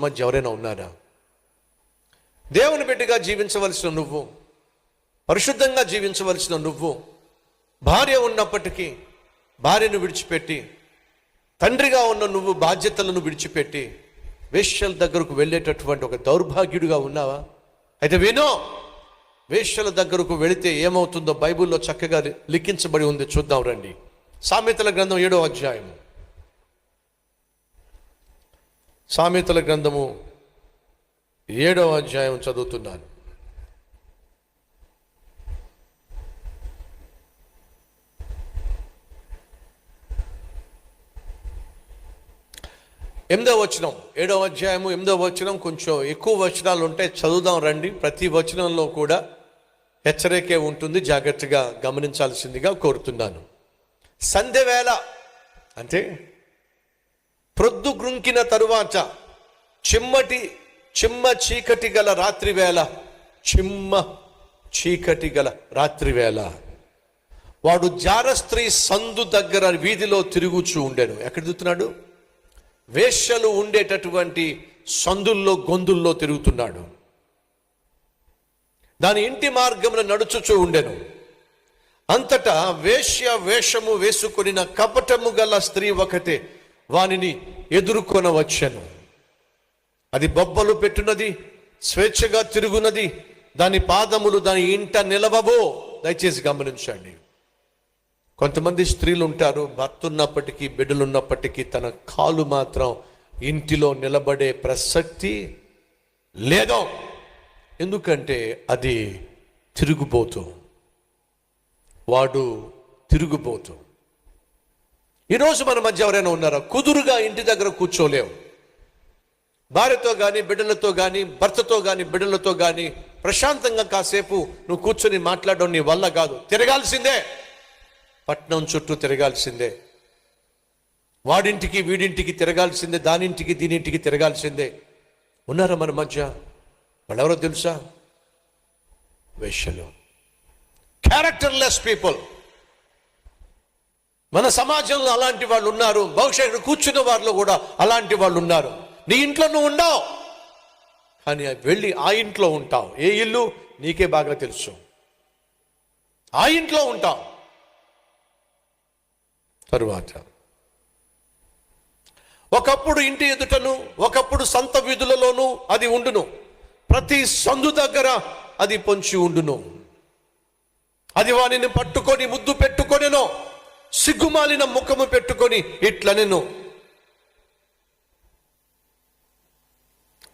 మధ్య ఎవరైనా ఉన్నారా? దేవుని బిడ్డగా జీవించవలసిన నువ్వు, పరిశుద్ధంగా జీవించవలసిన నువ్వు, భార్య ఉన్నప్పటికీ భార్యను విడిచిపెట్టి, తండ్రిగా ఉన్న నువ్వు బాధ్యతలను విడిచిపెట్టి వేశ్యల దగ్గరకు వెళ్ళేటటువంటి ఒక దౌర్భాగ్యుడిగా ఉన్నావా? అయితే వినో, వేశ్యల దగ్గరకు వెళితే ఏమవుతుందో బైబిల్లో చక్కగా లిఖించబడి ఉంది. చూద్దాం రండి. సామెతల గ్రంథం 7వ అధ్యాయము. సామెతల గ్రంథము 7వ అధ్యాయం చదువుతున్నాను. ఎనిమిదవ వచనం, 7వ అధ్యాయము 8వ వచనం. కొంచెం ఎక్కువ వచనాలు ఉంటాయి, చదువుదాం రండి. ప్రతి వచనంలో కూడా హెచ్చరికే ఉంటుంది, జాగ్రత్తగా గమనించాల్సిందిగా కోరుతున్నాను. సంధ్యవేళ అంటే ప్రొద్దు గ్రుంకిన తరువాత చిమ్మ చీకటి గల రాత్రి వేళ, చిమ్మ చీకటి గల రాత్రి వేళ వాడు జారస్త్రీ సందు దగ్గర వీధిలో తిరుగుచూ ఉండెను. ఎక్కడ తిరుగుతున్నాడు? వేశ్యలు ఉండేటటువంటి సందుల్లో గొంతుల్లో తిరుగుతున్నాడు. దాని ఇంటి మార్గమున నడుచుచూ ఉండెను. అంతటా వేశ్య వేషము వేసుకొనిన కపటము గల స్త్రీ ఒకటే వానిని ఎదుర్కొన వచ్చెను. అది బొబ్బలు పెట్టున్నది, స్వేచ్ఛగా తిరుగునది, దాని పాదములు దాని ఇంట నిలవవో. దయచేసి గమనించండి. కొంతమంది స్త్రీలు ఉంటారు, భర్త ఉన్నప్పటికీ బిడ్డలున్నప్పటికీ తన కాలు మాత్రం ఇంటిలో నిలబడే ప్రసక్తి లేదు. ఎందుకంటే అది తిరుగుబోతు, వాడు తిరుగుబోతు. ఈరోజు మన మధ్య ఎవరైనా ఉన్నారా? కుదురుగా ఇంటి దగ్గర కూర్చోలేవు. భార్యతో కానీ, బిడ్డలతో కానీ, భర్తతో కానీ, బిడ్డలతో కానీ ప్రశాంతంగా కాసేపు నువ్వు కూర్చొని మాట్లాడడం నీ వల్ల కాదు. తిరగాల్సిందే, పట్నం చుట్టూ తిరగాల్సిందే, వాడింటికి వీడింటికి తిరగాల్సిందే, దానింటికి దీనింటికి తిరగాల్సిందే. ఉన్నారా మన మధ్య? వాళ్ళెవరో తెలుసా? వేశ్యలు, క్యారెక్టర్లెస్ పీపుల్. మన సమాజంలో అలాంటి వాళ్ళు ఉన్నారు. బహుశా ఇక్కడ కూర్చున్న వారిలో కూడా అలాంటి వాళ్ళు ఉన్నారు. నీ ఇంట్లో నువ్వు ఉండవు, కానీ వెళ్ళి ఆ ఇంట్లో ఉంటావు. ఏ ఇల్లు నీకే బాగా తెలుసు. ఆ ఇంట్లో ఉంటావు. తరువాత ఒకప్పుడు ఇంటి ఎదుటను, ఒకప్పుడు సంత వీధులలోనూ అది ఉండును. ప్రతి సందు దగ్గర అది పొంచి ఉండును. అది వానిని పట్టుకొని ముద్దు పెట్టుకొనెను, సిగ్గుమాలిన ముఖము పెట్టుకొని ఇట్లనెను.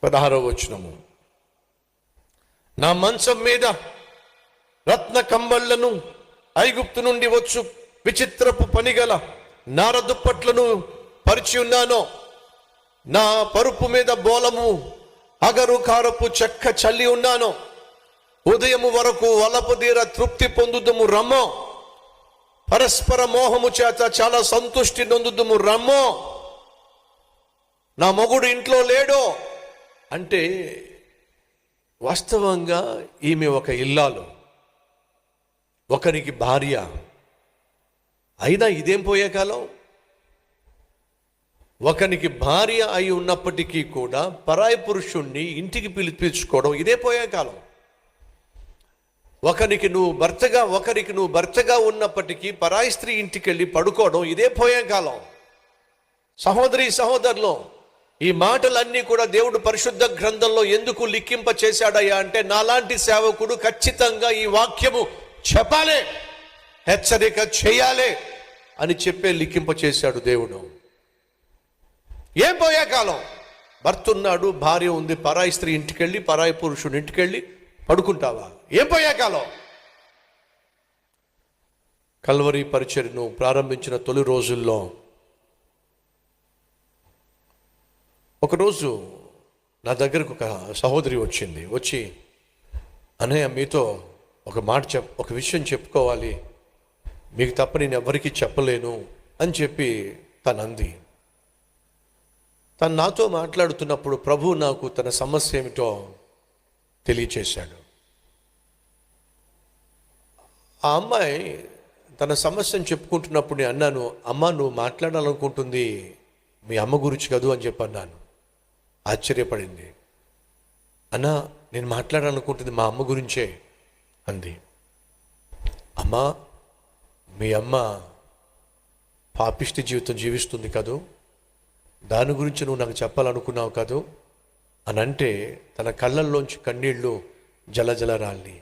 16వ వచనము. నా మంచం మీద రత్న కంబళ్లను, ఐగుప్తు నుండి వచ్చు విచిత్రపు పనిగల నార దుప్పట్లను పరిచి ఉన్నాను. నా పరుపు మీద బోలము అగరు కారపు చెక్క చల్లి ఉన్నాను. ఉదయము వరకు వలపు తీర తృప్తి పొందుదుము రమ్మో, పరస్పర మోహము చేత చాలా సంతుష్టి నొందుదుము రమ్మో. నా మొగుడు ఇంట్లో లేడో అంటే వాస్తవంగా ఈమె ఒక ఇల్లాలు, ఒకరికి భార్య. అయినా ఇదేం పోయే కాలం? ఒకనికి భార్య అయి ఉన్నప్పటికీ కూడా పరాయి పురుషుణ్ణి ఇంటికి పిలిపించుకోవడం ఇదే పోయే కాలం. ఒకరికి నువ్వు భర్తగా ఉన్నప్పటికీ పరాయి స్త్రీ ఇంటికి వెళ్ళి పడుకోవడం ఇదే పోయే కాలం. సహోదరి సహోదరులు, ఈ మాటలన్నీ కూడా దేవుడు పరిశుద్ధ గ్రంథంలో ఎందుకు లిఖింప చేశాడయ్యా అంటే, నాలాంటి సేవకుడు ఖచ్చితంగా ఈ వాక్యము చెప్పాలి, హెచ్చరిక చేయాలి అని చెప్పే లిఖింప చేశాడు దేవుడు. ఏం పోయే కాలం? భర్త ఉన్నాడు, భార్య ఉంది, పరాయి స్త్రీ ఇంటికెళ్ళి పరాయి పురుషుని ఇంటికెళ్ళి పడుకుంటావా? ఏం పోయే కాలం? కల్వరి పరిచర్యను ప్రారంభించిన తొలి రోజుల్లో ఒకరోజు నా దగ్గరకు ఒక సహోదరి వచ్చి, అన్నయ్య మీతో ఒక విషయం చెప్పుకోవాలి, మీకు తప్ప నేను ఎవరికి చెప్పలేను అని చెప్పి తను అంది. తను నాతో మాట్లాడుతున్నప్పుడు ప్రభు నాకు తన సమస్య ఏమిటో తెలియచేశాడు. ఆ అమ్మాయి తన సమస్యను చెప్పుకుంటున్నప్పుడు నేను అన్నాను, అమ్మ నువ్వు మాట్లాడాలనుకుంటుంది మీ అమ్మ గురించి కదూ అని చెప్పి అన్నాను. ఆశ్చర్యపడింది. అన్నా, నేను మాట్లాడాలనుకుంటుంది మా అమ్మ గురించే అంది. అమ్మా, మీ అమ్మ పాపిష్టి జీవితం జీవిస్తుంది కదూ, దాని గురించి నువ్వు నాకు చెప్పాలనుకున్నావు కదూ అని అంటే తన కళ్ళల్లోంచి కన్నీళ్ళు జలజల రాలి.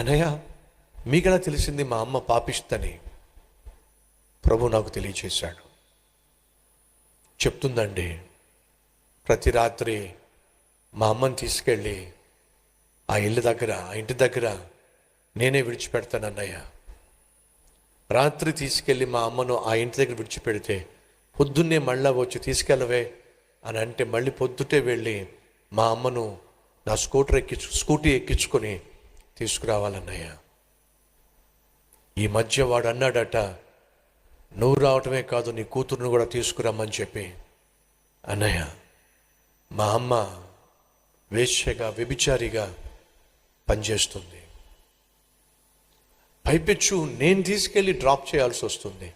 అనయ్య, మీకెలా తెలిసింది మా అమ్మ పాపిస్తని? ప్రభు నాకు తెలియచేశాడు. చెప్తుందండి, ప్రతి రాత్రి మా అమ్మని తీసుకెళ్ళి ఆ ఇంటి దగ్గర నేనే విడిచిపెడతాను అన్నయ్య. రాత్రి తీసుకెళ్ళి మా అమ్మను ఆ ఇంటి దగ్గర విడిచిపెడితే పొద్దున్నే మళ్ళా వచ్చి తీసుకెళ్ళవే అని అంటే మళ్ళీ పొద్దుటే వెళ్ళి మా అమ్మను నా స్కూటీ ఎక్కించుకొని తీసుకురావాలన్నయ్య. ఈ మధ్య వాడు అన్నాడట, నువ్వు రావటమే కాదు నీ కూతురును కూడా తీసుకురమ్మని చెప్పి. అన్నయ్య, మా అమ్మ వేశ్యగా వ్యభిచారిగా పనిచేస్తుంది. పైపెచ్చు నేను తీసుకెళ్ళి డ్రాప్ చేయాల్సి వస్తుంది.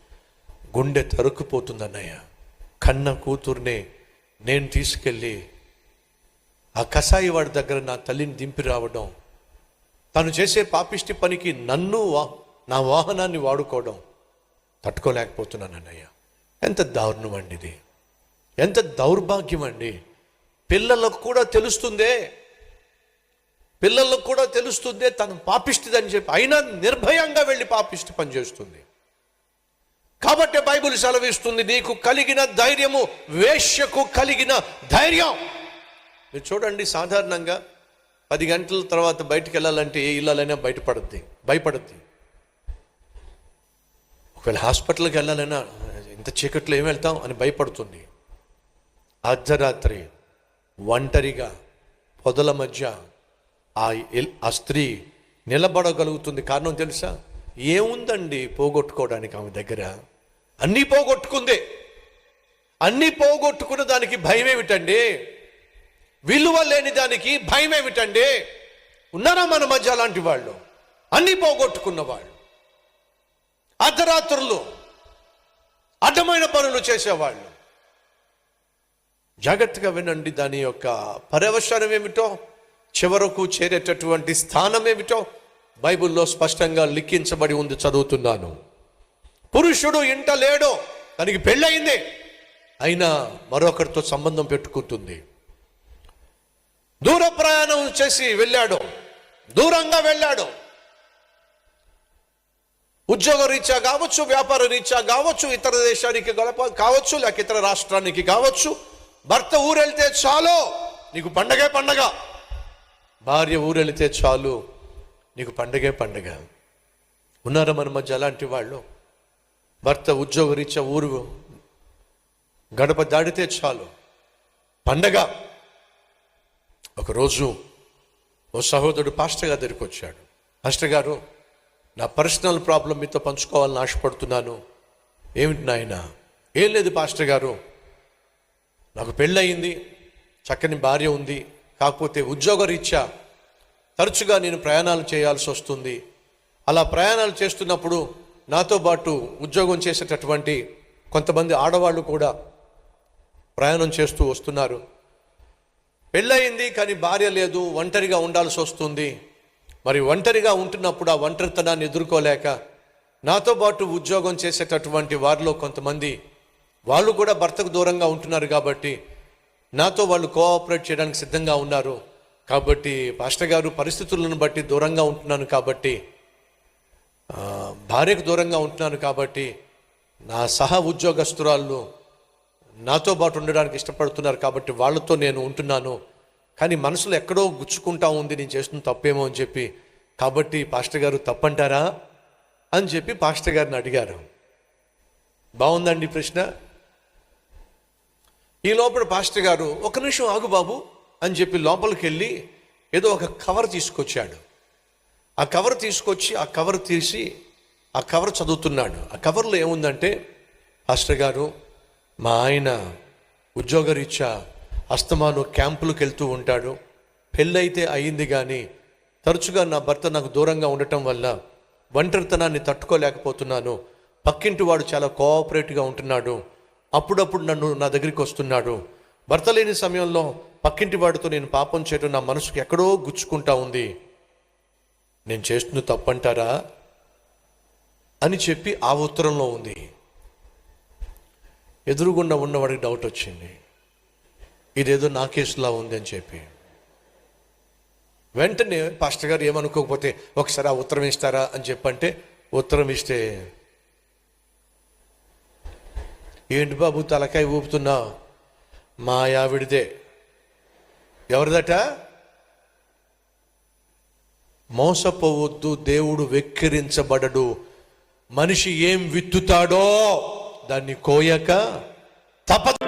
గుండె తరుక్కుపోతుంది అన్నయ్య. కన్న కూతుర్నే నేను తీసుకెళ్ళి ఆ కసాయి వాడి దగ్గర నా తల్లిని దింపి రావడం, తను చేసే పాపిష్టి పనికి నన్ను నా వాహనాన్ని వాడుకోవడం తట్టుకోలేకపోతున్నాను అన్నయ్య. ఎంత దారుణం అండి ఇది, ఎంత దౌర్భాగ్యం అండి. పిల్లలకు కూడా తెలుస్తుందే తను పాపిష్టిదని చెప్పి, అయినా నిర్భయంగా వెళ్ళి పాపిష్టి పని చేస్తుంది. కాబట్టి బైబిల్ సెలవిస్తుంది, నీకు కలిగిన ధైర్యము వేశ్యకు కలిగిన ధైర్యం. మీరు చూడండి, సాధారణంగా 10 గంటల తర్వాత బయటికి వెళ్ళాలంటే ఏ ఇళ్ళైనా భయపడుద్ది. ఒకవేళ హాస్పిటల్కి వెళ్ళాలైనా ఇంత చీకట్లో ఏం వెళ్తాం అని భయపడుతుంది. అర్ధరాత్రి ఒంటరిగా పొదల మధ్య ఆ స్త్రీ నిలబడగలుగుతుంది. కారణం తెలుసా? ఏముందండి పోగొట్టుకోవడానికి ఆమె దగ్గర? అన్నీ పోగొట్టుకుందే. అన్నీ పోగొట్టుకున్న దానికి భయం ఏమిటండి? విలువ లేని దానికి భయం ఏమిటండి? ఉన్నారా మన మధ్య అలాంటి వాళ్ళు? అన్నీ పోగొట్టుకున్న వాళ్ళు, అర్ధరాత్రులు అడ్డమైన పనులు చేసేవాళ్ళు. జాగ్రత్తగా వినండి, దాని యొక్క పర్యవసానం ఏమిటో, చివరకు చేరేటటువంటి స్థానం ఏమిటో బైబిల్లో స్పష్టంగా లిఖించబడి ఉంది. చదువుతున్నాను. పురుషుడు ఇంట లేడు, తనకి పెళ్ళయింది, అయినా మరొకరితో సంబంధం పెట్టుకుంటుంది. దూర ప్రయాణం చేసి వెళ్ళాడు, దూరంగా వెళ్ళాడు. ఉద్యోగ రీత్యా కావచ్చు, వ్యాపార రీత్యా కావచ్చు, ఇతర దేశానికి కావచ్చు, లేక ఇతర రాష్ట్రానికి కావచ్చు. భర్త ఊరెళ్తే చాలు నీకు పండగే పండగ, భార్య ఊరెళ్తే చాలు నీకు పండగే పండగ. ఉన్నారా మన మధ్య అలాంటి వాళ్ళు? భర్త ఉద్యోగ రీత్యా ఊరు గడప దాడితే చాలు పండగ. ఒకరోజు ఓ సహోదరుడు పాస్టర్ గారి దగ్గరికి వచ్చాడు. పాస్టర్ గారు, నా పర్సనల్ ప్రాబ్లం మీతో పంచుకోవాలని ఆశపడుతున్నాను. ఏమిటి నాయనా? ఏం లేదు పాస్టర్ గారు, నాకు పెళ్ళయింది, చక్కని భార్య ఉంది, కాకపోతే ఉద్యోగ రీత్యా తరచుగా నేను ప్రయాణాలు చేయాల్సి వస్తుంది. అలా ప్రయాణాలు చేస్తున్నప్పుడు నాతో పాటు ఉద్యోగం చేసేటటువంటి కొంతమంది ఆడవాళ్ళు కూడా ప్రయాణం చేస్తూ వస్తున్నారు. పెళ్ళయింది కానీ భార్య లేదు, ఒంటరిగా ఉండాల్సి వస్తుంది. మరి ఒంటరిగా ఉంటున్నప్పుడు ఆ ఒంటరితనాన్ని ఎదుర్కోలేక నాతో పాటు ఉద్యోగం చేసేటటువంటి వారిలో కొంతమంది వాళ్ళు కూడా భర్తకు దూరంగా ఉంటున్నారు కాబట్టి నాతో వాళ్ళు కోఆపరేట్ చేయడానికి సిద్ధంగా ఉన్నారు. కాబట్టి పాస్టర్ గారు, పరిస్థితులను బట్టి దూరంగా ఉంటున్నాను కాబట్టి, భార్యకు దూరంగా ఉంటున్నాను కాబట్టి నా సహ ఉద్యోగస్తురాళ్ళు నాతో పాటు ఉండడానికి ఇష్టపడుతున్నారు కాబట్టి వాళ్ళతో నేను ఉంటున్నాను. కానీ మనసులో ఎక్కడో గుచ్చుకుంటా ఉంది, నేను చేస్తున్న తప్పేమో అని చెప్పి. కాబట్టి పాస్టర్ గారు తప్పంటారా అని చెప్పి పాస్టర్ గారిని అడిగారు. బాగుందండి ప్రశ్న. ఈ లోపల పాస్టర్ గారు, ఒక నిమిషం ఆగు బాబు అని చెప్పి లోపలికి వెళ్ళి ఏదో ఒక కవర్ తీసుకొచ్చాడు. ఆ కవర్ తీసుకొచ్చి ఆ కవర్ తీసి ఆ కవర్ చదువుతున్నాడు. ఆ కవర్లో ఏముందంటే, పాస్టర్ గారు, మా ఆయన ఉద్యోగరీత్యా అస్తమాను క్యాంపులకు వెళ్తూ ఉంటాడు. పెళ్ళైతే అయ్యింది కానీ తరచుగా నా భర్త నాకు దూరంగా ఉండటం వల్ల ఒంటరితనాన్ని తట్టుకోలేకపోతున్నాను. పక్కింటి వాడు చాలా కోఆపరేటివ్గా ఉంటున్నాడు, అప్పుడప్పుడు నా దగ్గరికి వస్తున్నాడు. భర్త లేని సమయంలో పక్కింటి వాడితో నేను పాపం చేయడం నా మనసుకు ఎక్కడో గుచ్చుకుంటా ఉంది, నేను చేస్తున్న తప్పంటారా అని చెప్పి ఆ ఉత్తరంలో ఉంది. ఎదురుగుండా ఉన్నవాడికి డౌట్ వచ్చింది, ఇదేదో నా కేసులా ఉంది అని చెప్పి. వెంటనే పాస్టర్ గారు ఏమనుకోకపోతే ఒకసారి ఆ ఉత్తరం ఇస్తారా అని చెప్పంటే ఉత్తరం ఇస్తే, ఏంటి బాబు తలకాయ ఊపుతున్నా, మా ఆవిడిదే. ఎవరిదట? మోసపోవద్దు, దేవుడు వెక్కిరించబడడు. మనిషి ఏం విత్తుతాడో దాన్ని కోయక తప్పదు.